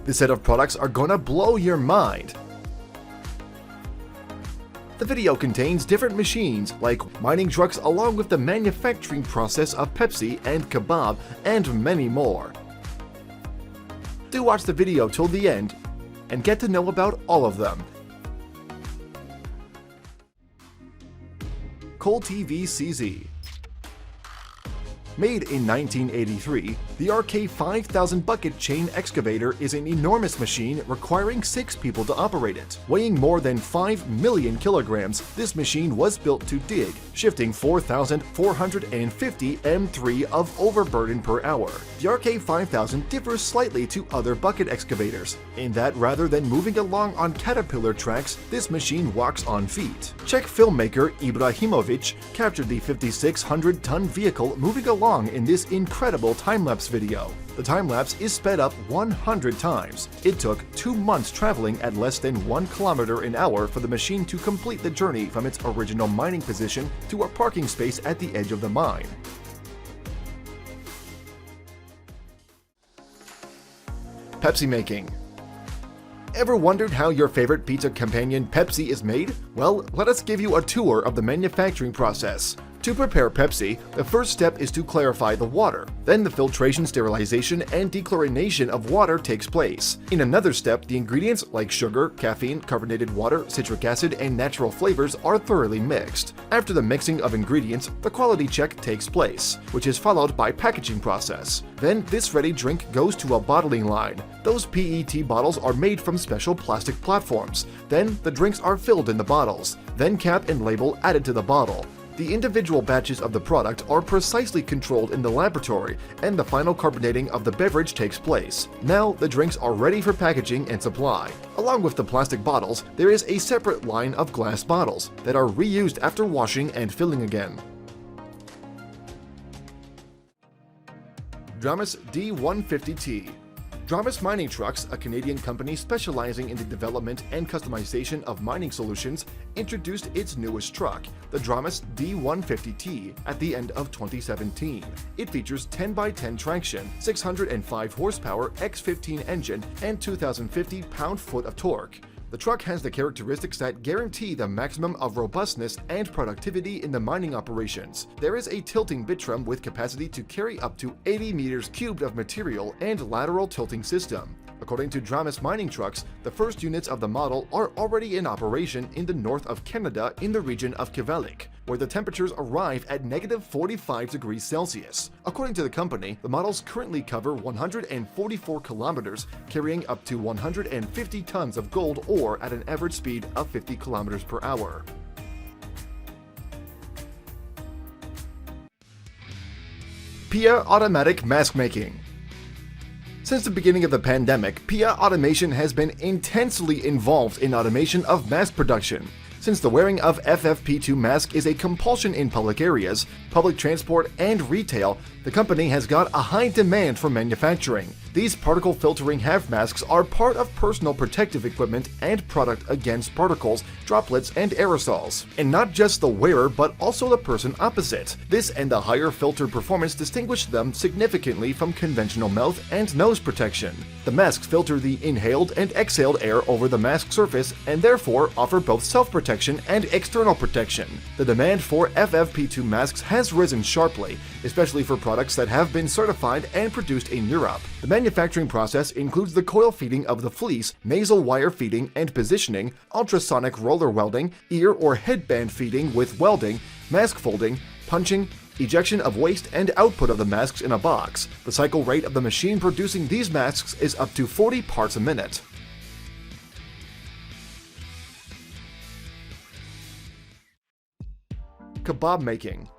This set of products are gonna blow your mind. The video contains different machines like mining trucks along with the manufacturing process of Pepsi and Kabob and many more. Do watch the video till the end and get to know about all of them. Cold TV CZ. Made in 1983, the RK 5000 bucket chain excavator is an enormous machine requiring 6 people to operate it. Weighing more than 5 million kilograms, this machine was built to dig, shifting 4,450 m3 of overburden per hour. The RK 5000 differs slightly to other bucket excavators, in that rather than moving along on caterpillar tracks, this machine walks on feet. Czech filmmaker Ibrahimovic captured the 5,600-ton vehicle moving along in this incredible time-lapse video. The time-lapse is sped up 100 times. It took 2 months traveling at less than 1 kilometer an hour for the machine to complete the journey from its original mining position to a parking space at the edge of the mine. Pepsi Making. Ever wondered how your favorite pizza companion Pepsi is made? Well, let us give you a tour of the manufacturing process. To prepare Pepsi, the first step is to clarify the water. Then the filtration, sterilization, and dechlorination of water takes place. In another step, the ingredients like sugar, caffeine, carbonated water, citric acid, and natural flavors are thoroughly mixed. After the mixing of ingredients, the quality check takes place, which is followed by packaging process. Then this ready drink goes to a bottling line. Those PET bottles are made from special plastic platforms. Then the drinks are filled in the bottles. Then cap and label added to the bottle. The individual batches of the product are precisely controlled in the laboratory, and the final carbonating of the beverage takes place. Now, the drinks are ready for packaging and supply. Along with the plastic bottles, there is a separate line of glass bottles that are reused after washing and filling again. Dramas D150T. Dramas Mining Trucks, a Canadian company specializing in the development and customization of mining solutions, introduced its newest truck, the Dramas D150T, at the end of 2017. It features 10x10 traction, 605 horsepower X15 engine, and 2,050 pound-foot of torque. The truck has the characteristics that guarantee the maximum of robustness and productivity in the mining operations. There is a tilting bit drum with capacity to carry up to 80 meters cubed of material and lateral tilting system. According to Dramas Mining Trucks, the first units of the model are already in operation in the north of Canada in the region of Kivalliq, where the temperatures arrive at -45°C. According to the company, the models currently cover 144 kilometers, carrying up to 150 tons of gold ore at an average speed of 50 kilometers per hour. PIA Automatic Mask Making. Since the beginning of the pandemic, PIA Automation has been intensely involved in automation of mask production. Since the wearing of FFP2 mask is a compulsion in public areas, public transport, and retail, the company has got a high demand for manufacturing. These particle filtering half masks are part of personal protective equipment and product against particles, droplets, and aerosols. And not just the wearer, but also the person opposite. This and the higher filter performance distinguish them significantly from conventional mouth and nose protection. The masks filter the inhaled and exhaled air over the mask surface and therefore offer both self-protection and external protection. The demand for FFP2 masks has risen sharply, especially for products that have been certified and produced in Europe. The manufacturing process includes the coil feeding of the fleece, nasal wire feeding and positioning, ultrasonic roller welding, ear or headband feeding with welding, mask folding, punching, ejection of waste, and output of the masks in a box. The cycle rate of the machine producing these masks is up to 40 parts a minute. Kabob Making.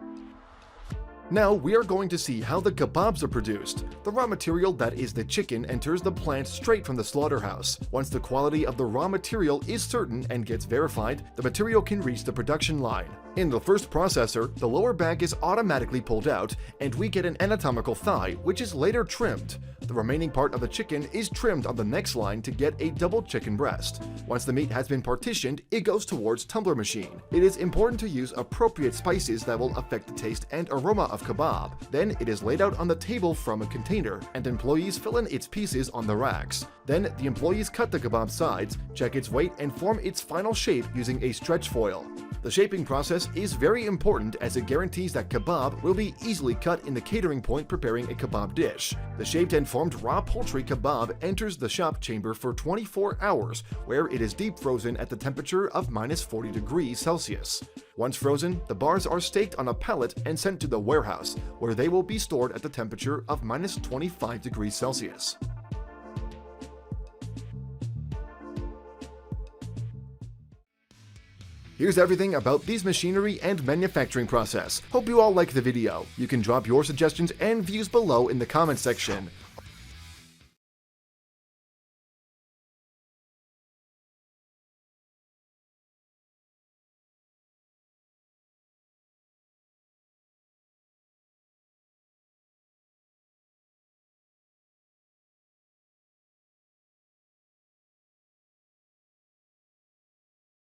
Now we are going to see how the kebabs are produced. The raw material that is the chicken enters the plant straight from the slaughterhouse. Once the quality of the raw material is certain and gets verified, the material can reach the production line. In the first processor, the lower back is automatically pulled out, and we get an anatomical thigh, which is later trimmed. The remaining part of the chicken is trimmed on the next line to get a double chicken breast. Once the meat has been partitioned, it goes towards tumbler machine. It is important to use appropriate spices that will affect the taste and aroma of kebab. Then it is laid out on the table from a container, and employees fill in its pieces on the racks. Then the employees cut the kebab sides, check its weight, and form its final shape using a stretch foil. The shaping process is very important as it guarantees that kebab will be easily cut in the catering point preparing a kebab dish. The shaped and formed raw poultry kebab enters the shop chamber for 24 hours, where it is deep frozen at the temperature of -40 degrees Celsius. Once frozen, the bars are staked on a pallet and sent to the warehouse, where they will be stored at the temperature of -25 degrees Celsius. Here's everything about these machinery and manufacturing process. Hope you all liked the video. You can drop your suggestions and views below in the comment section.